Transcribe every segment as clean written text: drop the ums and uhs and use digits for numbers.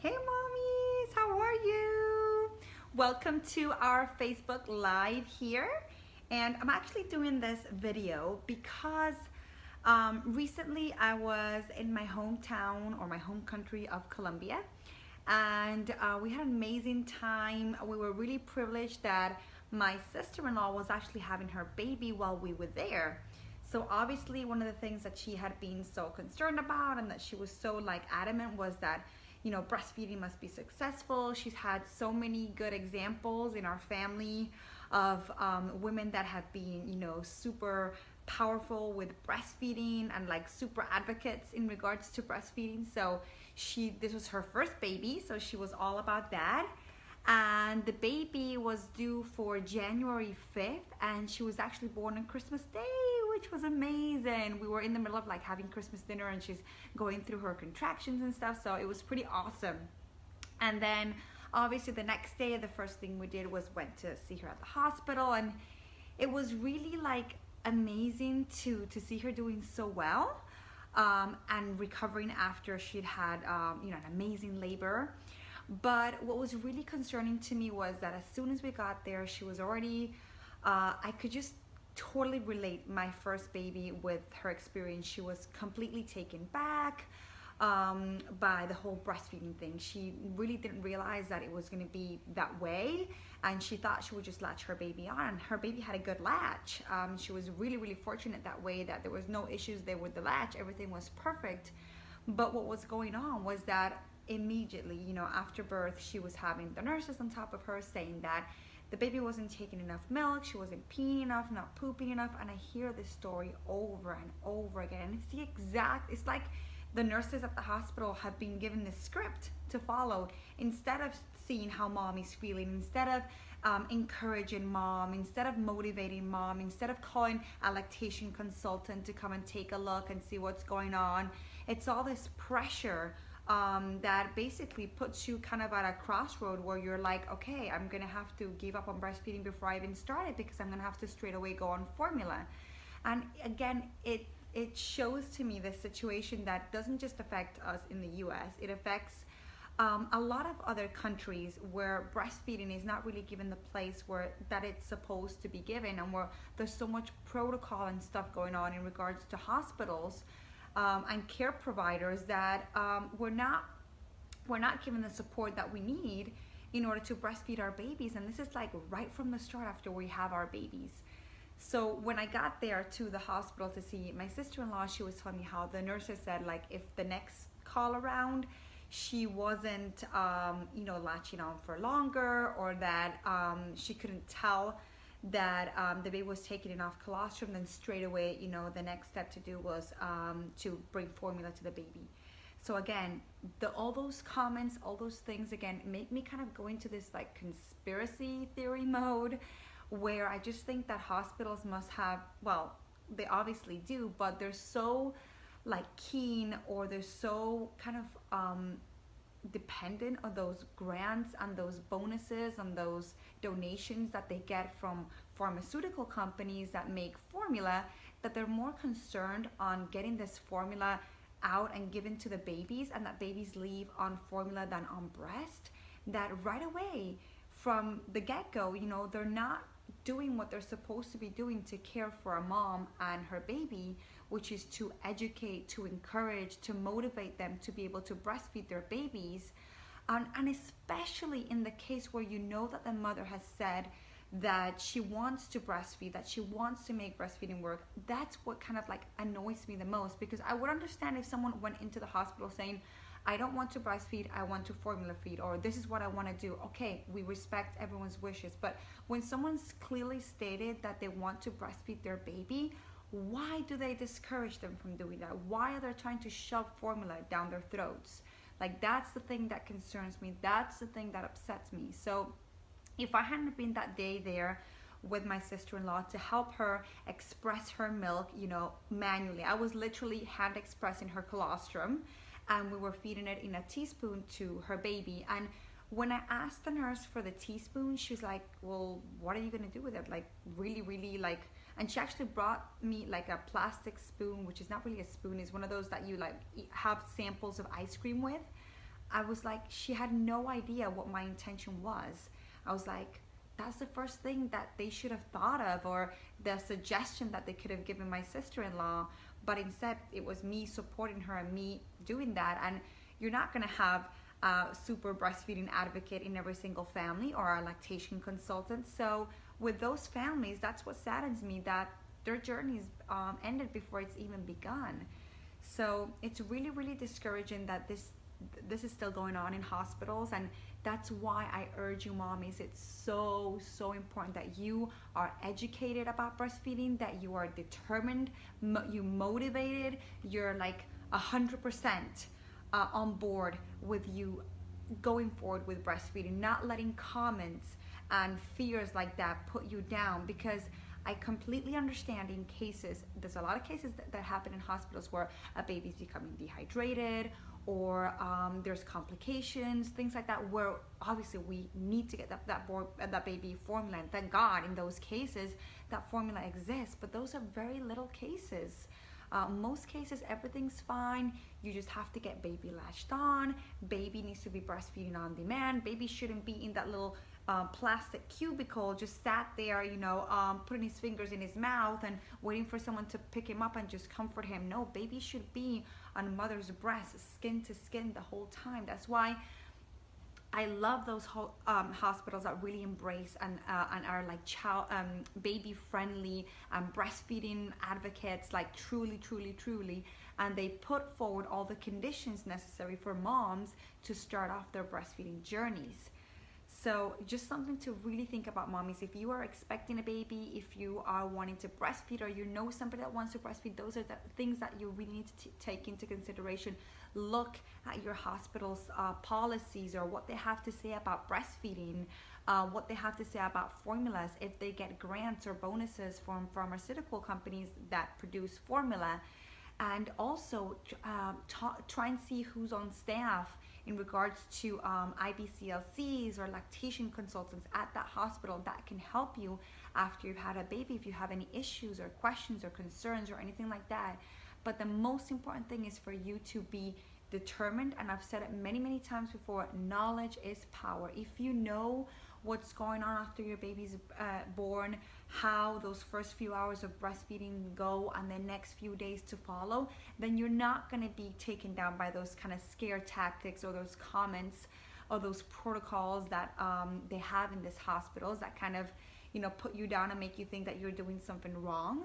Hey mommies, how are you? Welcome to our Facebook Live here. And I'm actually doing this video because recently I was in my hometown or my home country of Colombia, and we had an amazing time. We were really privileged that my sister-in-law was actually having her baby while we were there. So obviously one of the things that she had been so concerned about and that she was so adamant was that breastfeeding must be successful. She's had so many good examples in our family of women that have been super powerful with breastfeeding and super advocates in regards to breastfeeding. So this was her first baby, so she was all about that. And the baby was due for January 5th, and she was actually born on Christmas Day, which was amazing. We were in the middle of having Christmas dinner, and she's going through her contractions and stuff, so it was pretty awesome. And then obviously the next day, the first thing we did was went to see her at the hospital, and it was really amazing to see her doing so well and recovering after she'd had an amazing labor. But what was really concerning to me was that as soon as we got there, she was already, I could just totally relate my first baby with her experience. She was completely taken back by the whole breastfeeding thing. She really didn't realize that it was going to be that way, and she thought she would just latch her baby on. Her baby had a good latch. She was really fortunate that way, that there was no issues there with the latch. Everything was perfect. But what was going on was that immediately, after birth, she was having the nurses on top of her saying that the baby wasn't taking enough milk, she wasn't peeing enough, not pooping enough. And I hear this story over and over again. And it's like the nurses at the hospital have been given this script to follow, instead of seeing how mom is feeling, instead of encouraging mom, instead of motivating mom, instead of calling a lactation consultant to come and take a look and see what's going on. It's all this pressure that basically puts you kind of at a crossroad where you're like, okay, I'm gonna have to give up on breastfeeding before I even start it, because I'm gonna have to straight away go on formula. And again, it shows to me this situation that doesn't just affect us in the US, it affects a lot of other countries where breastfeeding is not really given the place that it's supposed to be given, and where there's so much protocol and stuff going on in regards to hospitals and care providers that we're not given the support that we need in order to breastfeed our babies. And this is right from the start after we have our babies. So when I got there to the hospital to see my sister-in-law, she was telling me how the nurses said if the next call around she wasn't latching on for longer, or that she couldn't tell that the baby was taking enough colostrum, then straight away the next step to do was to bring formula to the baby. So again, all those comments, all those things again make me kind of go into this conspiracy theory mode, where I just think that hospitals must have, well, they obviously do, but they're so keen, or they're so kind of dependent on those grants and those bonuses and those donations that they get from pharmaceutical companies that make formula, that they're more concerned on getting this formula out and given to the babies, and that babies leave on formula than on breast. That right away from the get-go, they're not doing what they're supposed to be doing to care for a mom and her baby, which is to educate, to encourage, to motivate them to be able to breastfeed their babies. And especially in the case where that the mother has said that she wants to breastfeed, that she wants to make breastfeeding work. That's what kind of annoys me the most, because I would understand if someone went into the hospital saying, I don't want to breastfeed, I want to formula feed, or this is what I want to do. Okay, we respect everyone's wishes. But when someone's clearly stated that they want to breastfeed their baby, why do they discourage them from doing that? Why are they trying to shove formula down their throats? That's the thing that concerns me. That's the thing that upsets me. So if I hadn't been that day there with my sister-in-law to help her express her milk, manually, I was literally hand expressing her colostrum, and we were feeding it in a teaspoon to her baby. And when I asked the nurse for the teaspoon, she was like, well, what are you gonna do with it? Really, and she actually brought me a plastic spoon, which is not really a spoon, it's one of those that you have samples of ice cream with. I was like, she had no idea what my intention was. I was like, that's the first thing that they should have thought of, or the suggestion that they could have given my sister-in-law. But instead, it was me supporting her and me doing that. And you're not going to have a super breastfeeding advocate in every single family, or a lactation consultant. So with those families, that's what saddens me, that their journeys ended before it's even begun. So it's really, really discouraging that this is still going on in hospitals. And that's why I urge you, mommies, it's so, so important that you are educated about breastfeeding, that you are determined, you motivated, you're like 100% on board with you going forward with breastfeeding, not letting comments and fears like that put you down. Because I completely understand in cases, there's a lot of cases that happen in hospitals where a baby's becoming dehydrated, or there's complications, things like that, where obviously we need to get that baby formula. And thank God in those cases that formula exists, but those are very little cases. Most cases, everything's fine. You just have to get baby latched on. Baby needs to be breastfeeding on demand. Baby shouldn't be in that little plastic cubicle, just sat there, putting his fingers in his mouth and waiting for someone to pick him up and just comfort him. No, baby should be on mother's breast, skin to skin the whole time. That's why I love those hospitals that really embrace and are like baby friendly and breastfeeding advocates, like truly, truly, truly. And they put forward all the conditions necessary for moms to start off their breastfeeding journeys. So just something to really think about, mommies. If you are expecting a baby, if you are wanting to breastfeed, or you know somebody that wants to breastfeed, those are the things that you really need to take into consideration. Look at your hospital's policies, or what they have to say about breastfeeding, what they have to say about formulas, if they get grants or bonuses from pharmaceutical companies that produce formula. And also try and see who's on staff in regards to IBCLCs or lactation consultants at that hospital that can help you after you've had a baby, if you have any issues or questions or concerns or anything like that. But the most important thing is for you to be determined, and I've said it many, many times before, knowledge is power. If you know what's going on after your baby's born, how those first few hours of breastfeeding go and the next few days to follow, then you're not going to be taken down by those kind of scare tactics or those comments or those protocols that they have in these hospitals that kind of put you down and make you think that you're doing something wrong.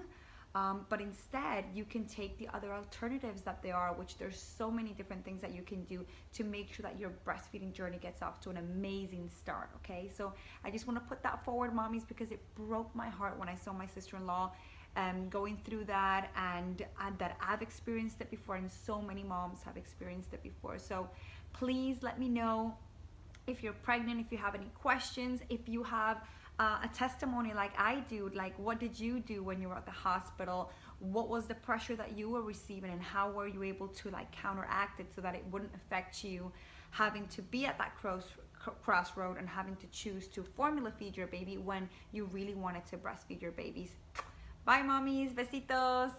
But instead, you can take the other alternatives that there are, which there's so many different things that you can do to make sure that your breastfeeding journey gets off to an amazing start, okay? So I just want to put that forward, mommies, because it broke my heart when I saw my sister-in-law going through that, and that I've experienced it before, and so many moms have experienced it before. So please let me know if you're pregnant, if you have any questions, if you have a testimony like I do, like what did you do when you were at the hospital? What was the pressure that you were receiving, and how were you able to like counteract it so that it wouldn't affect you having to be at that crossroad and having to choose to formula feed your baby when you really wanted to breastfeed your babies? Bye, mommies. Besitos.